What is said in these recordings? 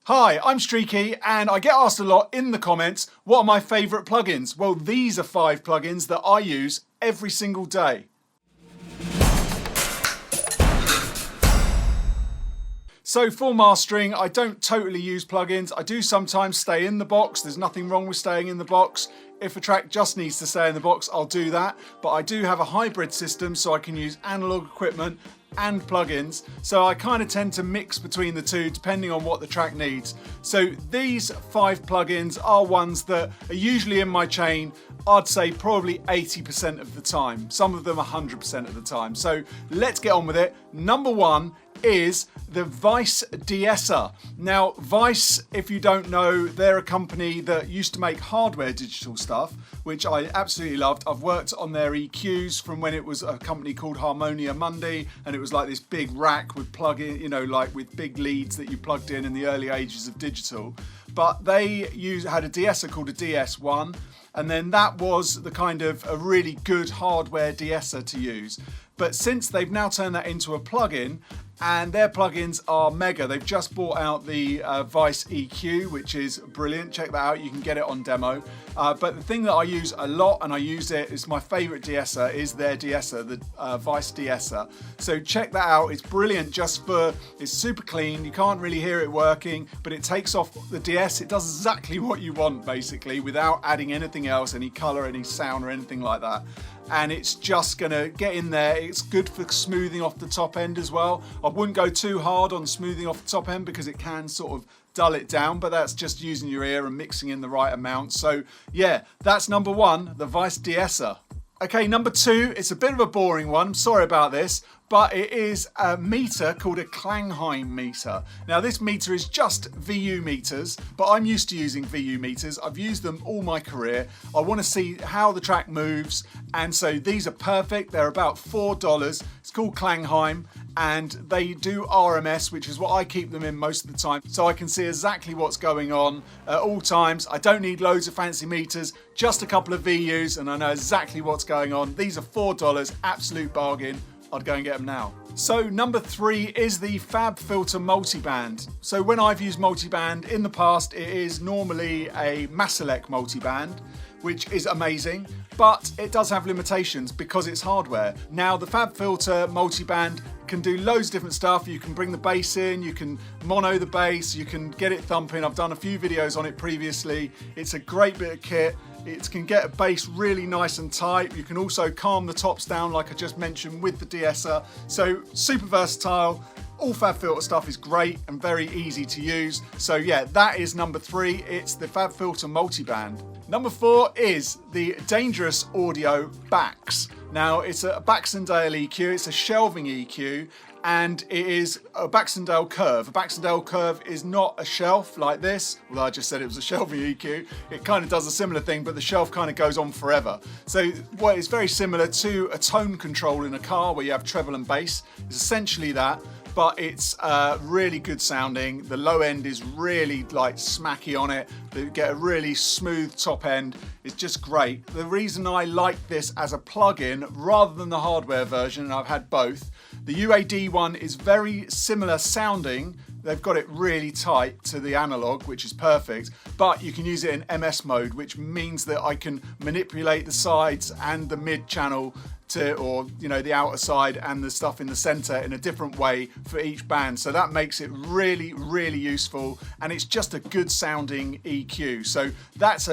Hi, I'm Streaky and I get asked a lot in the comments, what are my favourite plugins? Well, these are 5 plugins that I use every single day. So for mastering, I don't totally use plugins. I do sometimes stay in the box. There's nothing wrong with staying in the box. If a track just needs to stay in the box, I'll do that. But I do have a hybrid system so I can use analog equipment and plugins. So I kind of tend to mix between the two depending on what the track needs. So these 5 plugins are ones that are usually in my chain, I'd say probably 80% of the time. Some of them 100% of the time. So let's get on with it. Number 1 is the Vice Deesser. Now, Vice, if you don't know, they're a company that used to make hardware digital stuff, which I absolutely loved. I've worked on their EQs from when it was a company called Harmonia Mundi, and it was like this big rack with plug-in, you know, like with big leads that you plugged in the early ages of digital. But they had a Deesser called a DS1, and then that was the kind of a really good hardware Deesser to use. But since they've now turned that into a plugin, and their plugins are mega. They've just brought out the Vice EQ, which is brilliant. Check that out, you can get it on demo. But the thing that I use a lot, and I use it, is my favorite Deesser, is their Deesser, the Vice Deesser. So check that out, it's brilliant it's super clean, you can't really hear it working, but it takes off the DS, it does exactly what you want basically, without adding anything else, any color, any sound or anything like that. And it's just gonna get in there. It's good for smoothing off the top end as well. I wouldn't go too hard on smoothing off the top end because it can sort of dull it down, but that's just using your ear and mixing in the right amount. So yeah, that's number 1, the Vice Deesser. Okay, number 2, it's a bit of a boring one, sorry about this, but it is a meter called a Clang Heim meter. Now this meter is just VU meters, but I'm used to using VU meters. I've used them all my career. I want to see how the track moves, and so these are perfect. They're about $4. It's called Clang Heim, and they do RMS, which is what I keep them in most of the time, so I can see exactly what's going on at all times. I don't need loads of fancy meters, just a couple of VUs, and I know exactly what's going on. These are $4, absolute bargain. I'd go and get them now. So number 3 is the Fabfilter Multiband. So when I've used multiband in the past, it is normally a Maselec multiband, which is amazing, but it does have limitations because it's hardware. Now the Fabfilter Multiband can do loads of different stuff. You can bring the bass in, you can mono the bass, you can get it thumping. I've done a few videos on it previously. It's a great bit of kit. It can get a bass really nice and tight. You can also calm the tops down like I just mentioned with the Deesser. So super versatile. All Fabfilter stuff is great and very easy to use. So yeah, that is number 3. It's the Fabfilter Multiband. Number 4 is the Dangerous Audio Bax. Now it's a Baxendale EQ, it's a shelving EQ, and it is a Baxendale curve. A Baxendale curve is not a shelf like this, although I just said it was a shelving EQ. It kind of does a similar thing, but the shelf kind of goes on forever. So well, it's very similar to a tone control in a car where you have treble and bass. It's essentially that, but it's really good sounding. The low end is really like smacky on it. You get a really smooth top end. It's just great. The reason I like this as a plug-in rather than the hardware version, and I've had both, the UAD one is very similar sounding. They've got it really tight to the analog, which is perfect, but you can use it in MS mode, which means that I can manipulate the sides and the mid channel or you know, the outer side and the stuff in the center in a different way for each band. So that makes it really, really useful, and it's just a good sounding EQ. So that's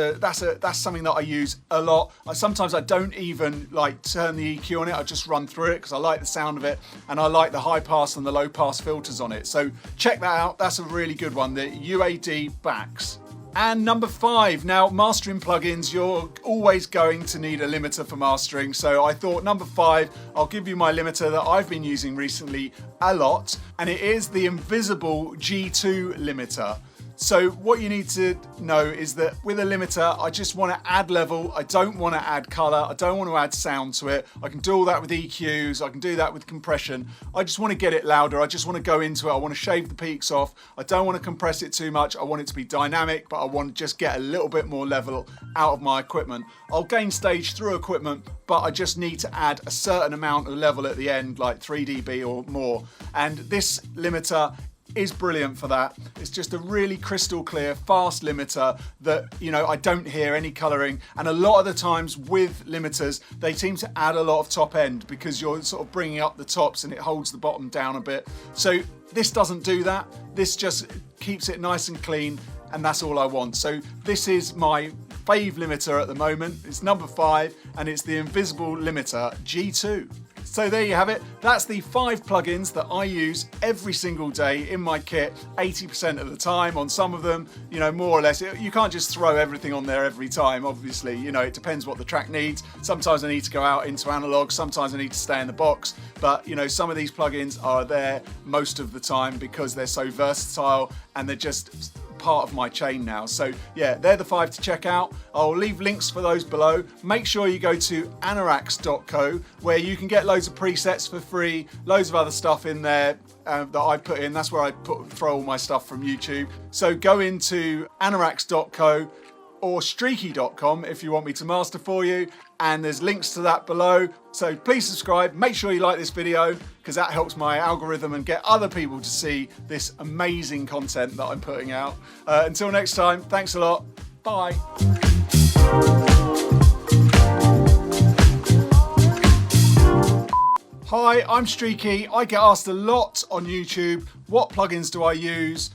something that I use a lot. Sometimes I don't even like turn the EQ on it. I just run through it because I like the sound of it, and I like the high pass and the low pass filters on it. So check that out. That's a really good one, the UAD Bax. And number 5, now mastering plugins, you're always going to need a limiter for mastering. So I thought number 5, I'll give you my limiter that I've been using recently a lot, and it is the Invisible G2 limiter. So what you need to know is that with a limiter, I just want to add level. I don't want to add color. I don't want to add sound to it. I can do all that with EQs. I can do that with compression. I just want to get it louder. I just want to go into it. I want to shave the peaks off. I don't want to compress it too much. I want it to be dynamic, but I want to just get a little bit more level out of my equipment. I'll gain stage through equipment, but I just need to add a certain amount of level at the end, like 3 dB or more. And this limiter is brilliant for that. It's just a really crystal clear, fast limiter that, you know, I don't hear any colouring. And a lot of the times with limiters, they seem to add a lot of top end because you're sort of bringing up the tops and it holds the bottom down a bit. So this doesn't do that. This just keeps it nice and clean, and that's all I want. So this is my fave limiter at the moment. It's number 5, and it's the Invisible Limiter G2. So there you have it. That's the 5 plugins that I use every single day in my kit, 80% of the time. On some of them, you know, more or less. You can't just throw everything on there every time, obviously. You know, it depends what the track needs. Sometimes I need to go out into analog, sometimes I need to stay in the box. But, you know, some of these plugins are there most of the time because they're so versatile and they're just part of my chain now. So yeah, they're the 5 to check out. I'll leave links for those below. Make sure you go to anorax.co where you can get loads of presets for free, loads of other stuff in there that I put in. That's where I throw all my stuff from YouTube. So go into anorax.co or streaky.com if you want me to master for you, and there's links to that below. So please subscribe, make sure you like this video because that helps my algorithm and get other people to see this amazing content that I'm putting out. Until next time, thanks a lot, bye. Hi, I'm Streaky. I get asked a lot on YouTube, what plugins do I use?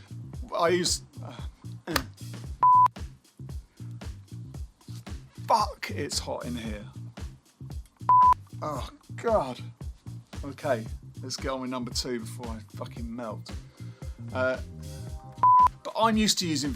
Fuck, it's hot in here. Oh, God. Okay, let's get on with number 2 before I fucking melt. But I'm used to using